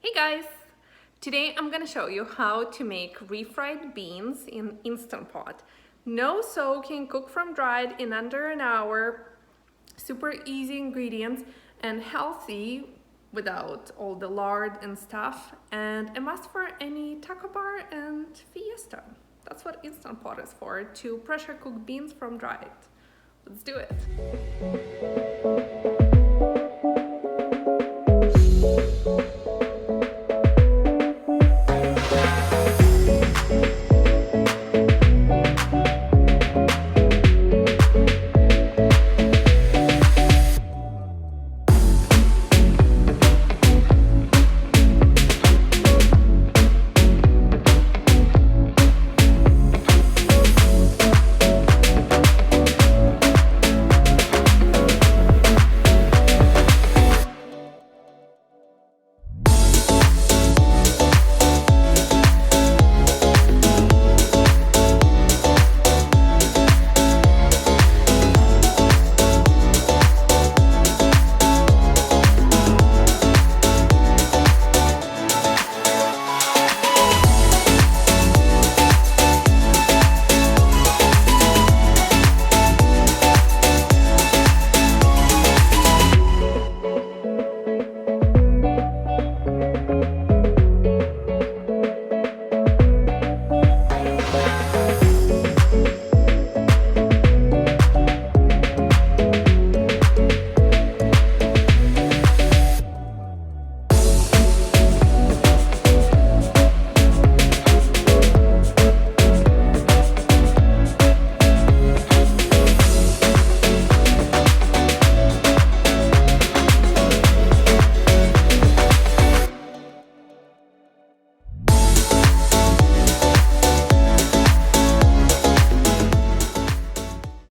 Hey guys! Today I'm gonna show you how to make refried beans in Instant Pot. No soaking, cook from dried in under an hour, super easy ingredients and healthy without all the lard and stuff, and a must for any taco bar and fiesta. That's what Instant Pot is for, to pressure cook beans from dried. Let's do it!